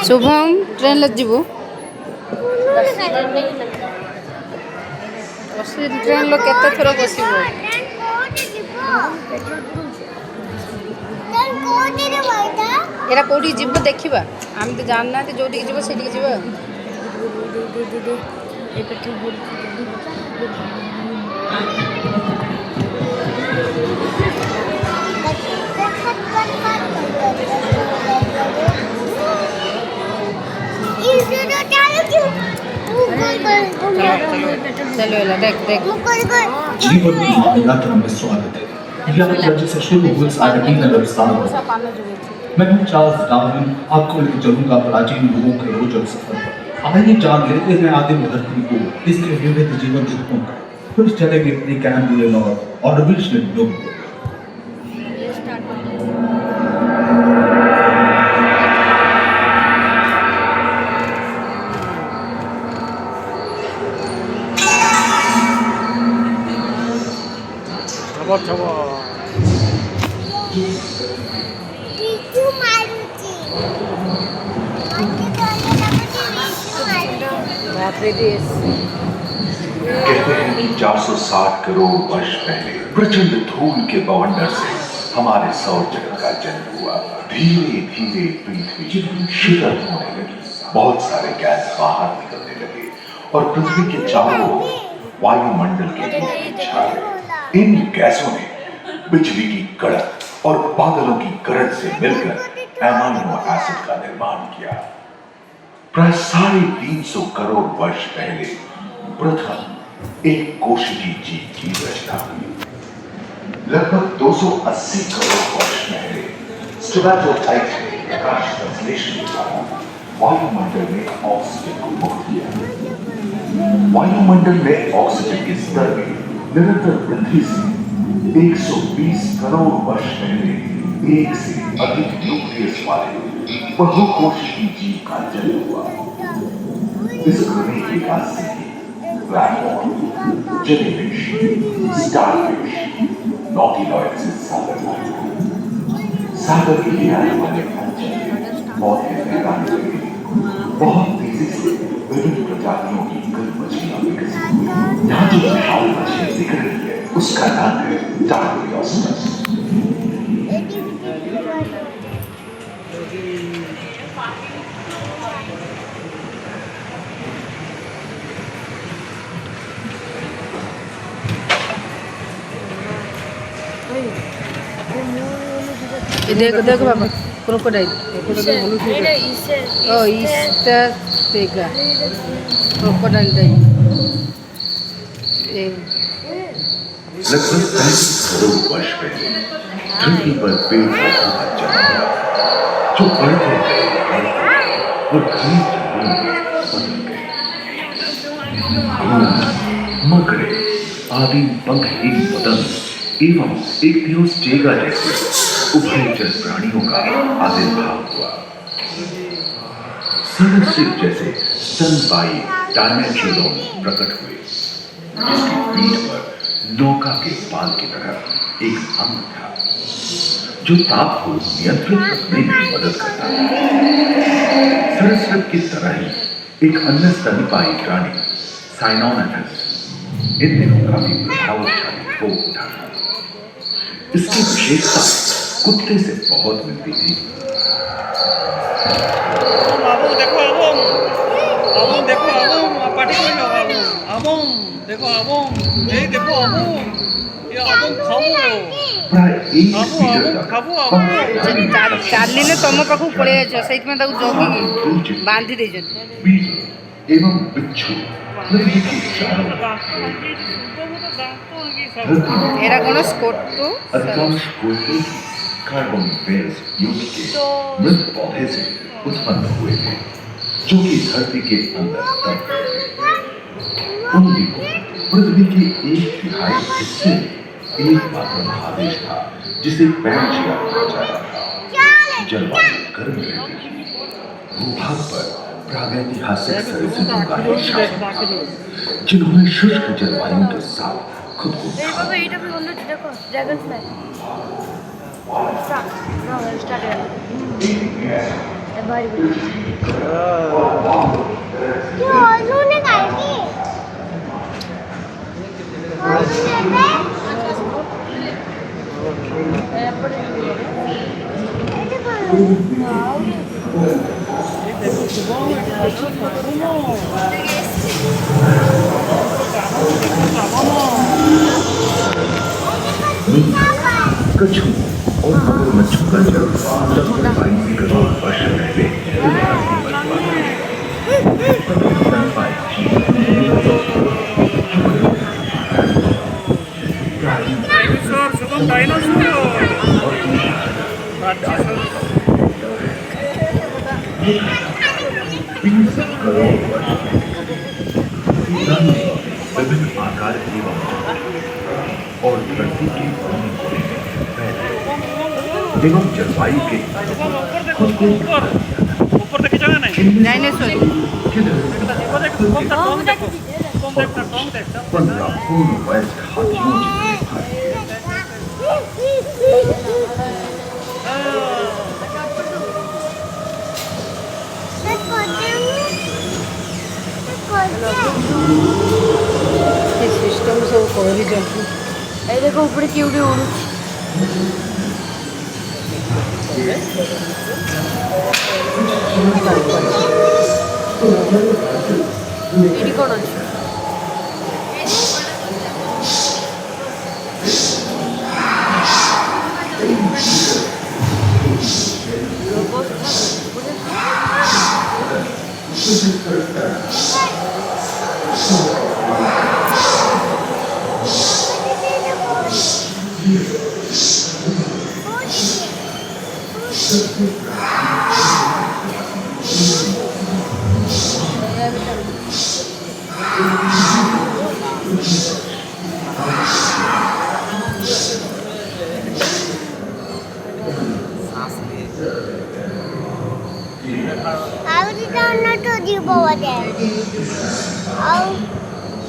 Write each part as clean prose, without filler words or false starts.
Shubham train लग जीवु train लो केते थोर बसिबो era कोठी जीवो देखिबा हम तो जानना कि जोठी जीवो सेठी जीवो चलो देख देख जीवन में यात्रा में स्वागत है। यात्रा जैसे शुरू हुई सारणी नगरस्थान मैं हूँ चार्ल्स डार्विन, आपको लेकर चलूंगा प्राचीन युगों के रोचक सफर पर। आइए जान लेते हैं आदिम धरती को, इसके विविध जीवन रूपों का। फिर चलेंगे अपनी कैम्ब्रियन और ऑर्बिटल युग को। कहते हैं कि 460 करोड़ वर्ष पहले प्रचंड धूल के बवंडर से हमारे सौर जगत का जन्म हुआ। धीरे धीरे पृथ्वी शीतल होने लगी, बहुत सारे गैस बाहर निकलने लगे और पृथ्वी के चारों ओर वायुमंडल के धुएं छा गए। इन गैसों ने बिजली की कड़क और बादलों की गरज से मिलकर एमाइनो एसिड का निर्माण किया। प्राय 350 करोड़ वर्ष पहले प्रथम एक कोशिकीय जीव की रचना हुई। लगभग 280 करोड़ वर्ष पहले स्ट्रैटोटाइट ने प्रकाश संश्लेषण के द्वारा वायुमंडल में ऑक्सीजन को मुक्त किया। वायुमंडल में ऑक्सीजन के स्तर में निरंतर वृद्धि से 120 करोड़ वर्ष पहले एक से अधिक न्यूक्लियस वाले बहुकोशिकीय जीव का जन्म हुआ। इस क्रमिक विकास से ब्लैक होल, जेलीफिश, स्टारफिश, नॉटिलॉइड से सागर के लिए आने वाले पौधे फैलाने लगे। बहुत तेजी से विभिन्न प्रजातियों की कई मछलियां विकसित हुई। यहाँ जो विशाल मछली दिख रही है उसका नाम है डार्वियोस्टस। देखो देखो बाबा क्रोकोडाइल ओ ईस्टर तेगा क्रोकोडाइल टाइप लगभग 35 करोड़ वर्ष पहले धरती पर पेड़ पौधों का जन्म हुआ, जो बढ़ते गए और घने जंगलों में बदल गए। मकड़े आदि पंखहीन पतंग एवं इक्तियोस्टेगा जैसे उभयचर प्राणियों का आविर्भाव हुआ। सरीसृप जैसे स्तनपायी डायमेट्रोडॉन प्रकट हुए, जिसकी पीठ पर नौका के पाल की तरह एक अंग था जो ताप को नियंत्रित रखने में मदद करता है। सरीसृप की तरह ही एक अन्य स्तनपायी प्राणी साइनोमेटस इन दिनों काफी प्रभावशाली हो उठा था। इसकी विशेषता कुत्ते से बहुत मिलती थी। देखो पार्टी देखो ये प्राय 1 मीटर तक चालिले तुम पाखु पड़े से जगी बांधी दे एवं बिच्छू पृथ्वी के चारों एरा कोन स्कोटो अधिकांश कोयले कार्बन बेस युग के मृत पौधे से उत्पन्न हुए थे, जो कि धरती के अंदर दब गए थे। उन दिनों पृथ्वी के 1/3 हिस्से एकमात्र महादेश था जिसे पैंजिया कहा जाता था। जलवायु गर्म रहती थी। भूभाग पर प्रागैतिहासिक सरिसृपों का ही शासन था, जिन्होंने शुष्क जलवायु के साथ खुद को ढाल लिया। देखो ड्रैगन फ्लाई स्टार्ट कछुओं और मगरमच्छों का जन्म लगभग 22 करोड़ वर्ष पहले धरती पर हुआ था। स्तनपायी डायनासोर शुभम डायनासोर और करोड़ वर्ष विभिन्न आकार एवं और धरती की एवं जलवायु के खुद को ऊपर देखे जाना नहीं डायनासोर देखो देखो कौन सा टोंग देखो टोंग देखो 15 पूर्ण वयस्क हाथियों जितने सिस्टम सब कर देखो ऊपर की उड़ी उड़ू ଏଠି କ'ଣ ଅଛି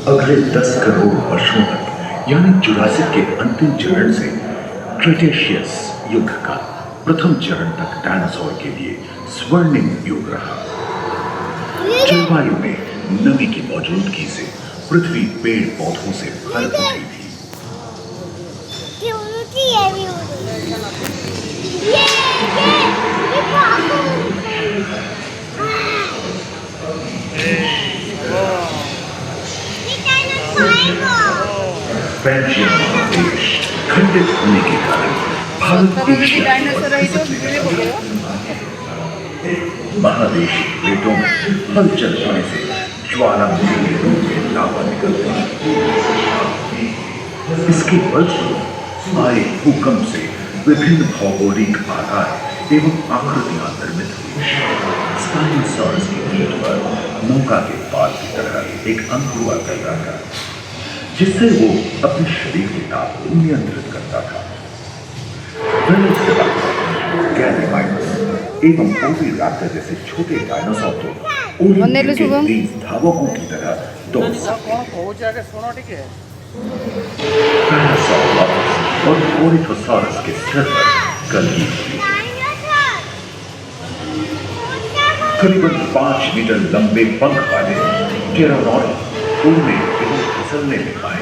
अगले 10 करोड़ वर्षों तक यानी जुरासिक के अंतिम चरण से क्रेटेशियस युग का प्रथम चरण तक डायनासोर के लिए स्वर्णिम युग रहा। जलवायु में नमी की मौजूदगी से पृथ्वी पेड़ पौधों से भर उठी थी। फ्रेंचियन महादेश खंडित होने के कारण भारत एशिया महादेशी प्लेटों में हलचल होने से ज्वालामुखी के रूप में लावा निकलते हैं। इसके फलस्वरूप आए भूकंप से विभिन्न भौगोलिक आकार एवं आकृतियां निर्मित हुई। स्पाइनोसॉरस की पीठ पर नौका के पाल की तरह एक अंग हुआ करता था, जिससे वो अपने शरीर के ताप को नियंत्रित करता था। गैलीमाइटस एवं ओविराप्टर जैसे छोटे डायनासोर को ओलिंपिक के तेज धावकों की तरह दौड़ सकते हैं। टायरानोसॉरस और ओरिथोसॉरस के सिर पर कलगी थी। करीबन 5 मीटर लंबे पंख वाले टेरानोडॉन उड़ने एवं फिसलने में आए।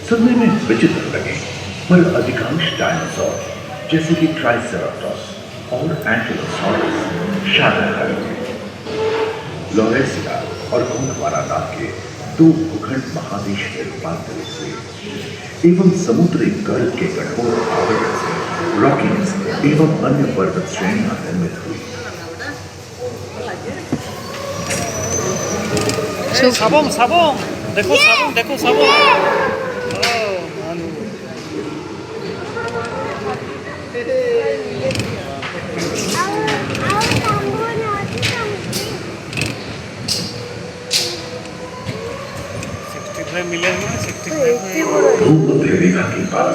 सुनने में विचित्र लगे, पर अधिकांश डायनासोर जैसे कि ट्राइसेराटोप्स और एंकिलोसॉरस शाकाहारी थे। लॉरेसिया और गोंडवाना नाम के 2 भूखंड महादेश में रूपांतरित हुए एवं समुद्री गर्भ के कठोर आवरण से रॉकीज एवं अन्य पर्वत श्रेणियां निर्मित हुई। साबुन देखो साबुन भूमध्य रेखा के पास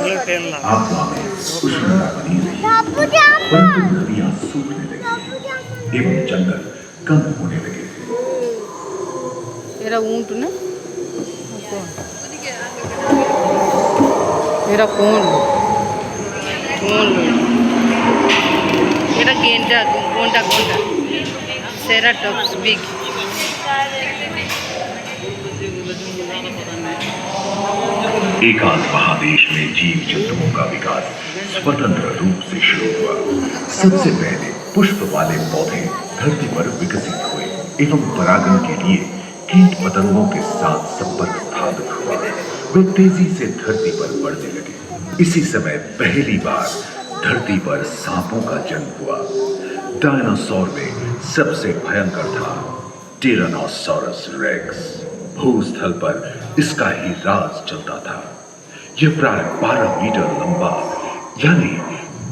आबवा में उष्णता बनी रही। परंतु नदियां सूखने लगी एवं जंगल कम होने लगे थे। एरा ऊंट ना एरा कौन एरा गेंडा गोंडा गोंडा सेराटॉप्स बिग एकांत महादेश में जीव जंतुओं का विकास स्वतंत्र रूप से शुरू हुआ। सबसे पहले पुष्प वाले पौधे धरती पर विकसित हुए एवं परागण के लिए कीट पतंगों के साथ संपर्क स्थापित हुआ। वे तेजी से धरती पर बढ़ने लगे। इसी समय पहली बार धरती पर सांपों का जन्म हुआ। डायनासोर में सबसे भयंकर था टिरानोसॉरस रेक्स। भूस्थल पर इसका ही राज चलता था। यह प्राय 12 मीटर लंबा यानी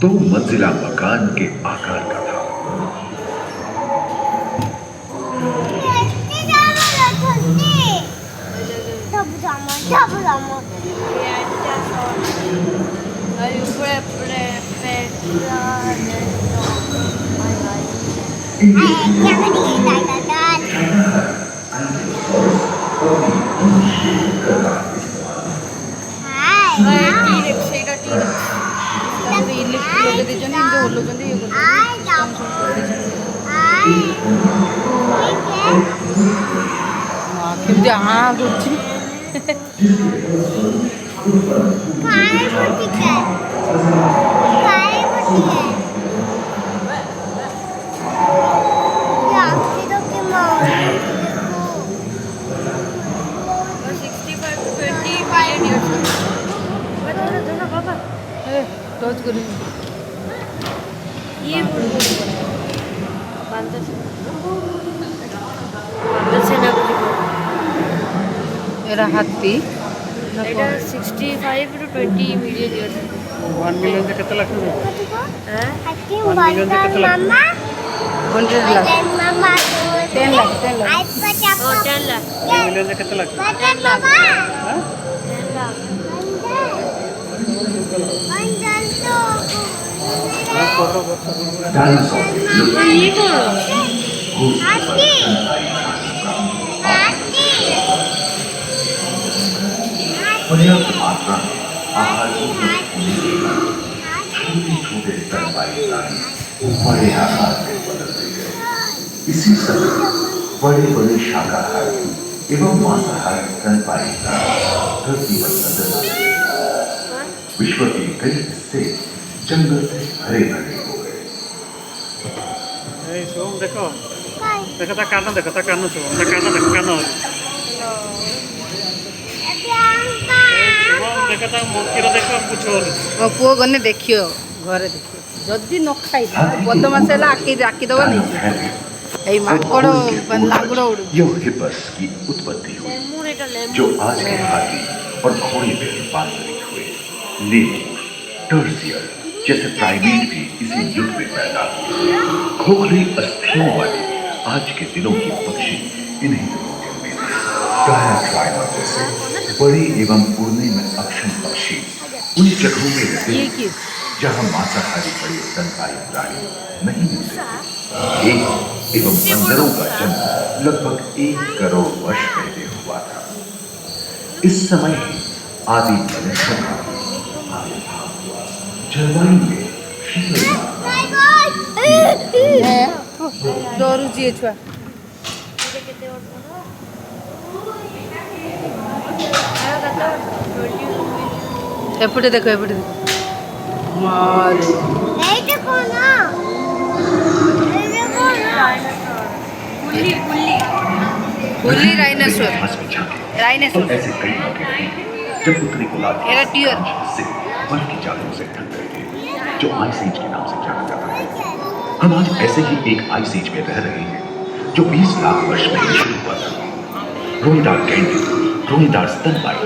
2 मंजिला मकान के आकार का था। एरा हाथी 65 to 20 million years. 1 million से कितना लाख में? 1 million से कितना lakh? 100 lakh 10 lakh 10 lakh Oh, 10 lakh. 1 million से कितना लाख? 10 lakh. हाँ? 10 lakh. डायनासोर ये कौन? पर्याप्त मात्रा में आहार उपलब्ध होने के कारण छोटे-छोटे स्तनपायी प्राणी बड़े आकार में बदलते गए। इसी समय बड़े-बड़े शाकाहारी एवं मांसाहारी स्तनपायी प्राणी धरती पर नजर आने लगे। विश्व के कई हिस्से जंगल से भरे भरे हो गए। सोम देखो ता कान देखो ता कान सोम ता कान देखो कान देखो ता मुखिर देखो कुछ ମୋ ପୁଅ ଗନେ ଦେଖିବ ଘରେ ଦେଖିବ ଯଦି ନ ଖାଇଲା ବଦମାସ ହେଲା ଆକି ଦେବ ନେଇ ଏଇ ମାଙ୍କଡ଼ ଲାଙ୍ଗୁଡ଼ ଉଡ଼ୁ यह हिप्पस की उत्पत्ति हुई जो आज के हाथी और घोड़े में रूपांतरित हुए। लेमूर, टर्सियर जैसे प्राइमेट भी इसी युग में पैदा हुए। खोखले अस्थियों वाले आज के दिनों के पक्षी इन्हीं दिनों में डायाट्राइमा जैसे बड़े एवं उड़ने में अक्षम पक्षी उन जगहों में रहते हैं जहाँ मांसाहारी बड़े स्तनपायी प्राणी नहीं मिलते। एक एवं बंदरों का जन्म लगभग 1 करोड़ वर्ष पहले हुआ था। इस समय ही आदि मनुष्यों का आविर्भाव हुआ। जलवायु में ଡରୁଛି ଏ ଛୁଆ ଏପଟେ ଦେଖ ଏପଟେ ଦେଖ फुल्ली राइनोसोर और ऐसे कई मौके रहे जब उत्तरी गोलार्ध एरा टियर से बर्फ की चादरों से ढक गए थे जो आइस एज के नाम से जाना जाता है। हम आज ऐसे ही एक आइस एज में रह रहे हैं जो 20 लाख वर्ष पहले शुरू हुआ था। रोएदार गैंडे, रोएदार स्तनपायी,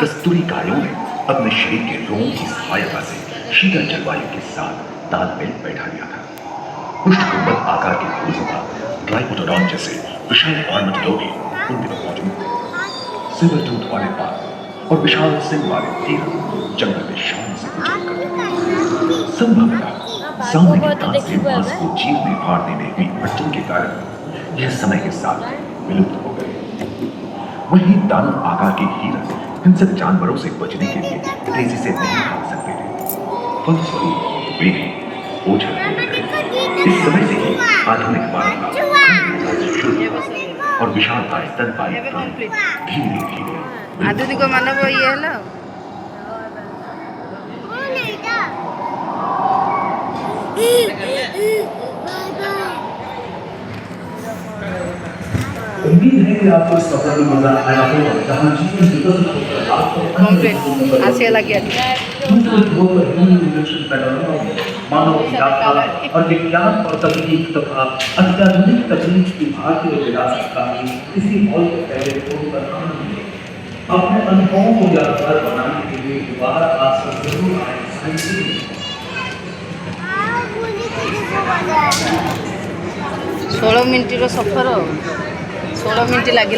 कस्तूरी गायों ने अपने शरीर के रोमों की सहायता से शीतल जलवायु के साथ तालमेल बैठा लिया था। पुष्ट गुंबद आकार के फूलों का ट्राइकोटोडॉन जैसे विशाल आर्मटोलोगी उन दिनों मौजूद थे। सिल्वर टूथ वाले बाल और विशाल सिंह वाले तीर जंगल में शान से गुजर करते थे। संभवतः सामने के कान से मांस को चीरने फाड़ने में हुई अड़चन के कारण यह समय के साथ विलुप्त हो गए। वहीं दानव आकार के हिरन हिंसक जानवरों से बचने के लिए तेजी से नहीं भाग सकते थे, फलस्वरूप वे भी ओझल हो गए। इस समय से ही आधुनिक मानव शुद्ध और विशालकाय स्तनपायी धीरे धीरे आधुनिक मानव ये है उम्मीद है कि आपको इस सफर में मजा आया होगा, जहां जीवन विकसित होकर आपको कंप्लीट आसिया लगी मानव यात्रा और विज्ञान और तकनीक तथा अत्याधुनिक तकनीक की भारतीय विरासत का किसी और के पहले फोन पर आनंद लें। अपने अनुभवों को यादगार बनाने के लिए दोबारा आकर जरूर आए। 16 मिनट सफर 16 मिनट लगे।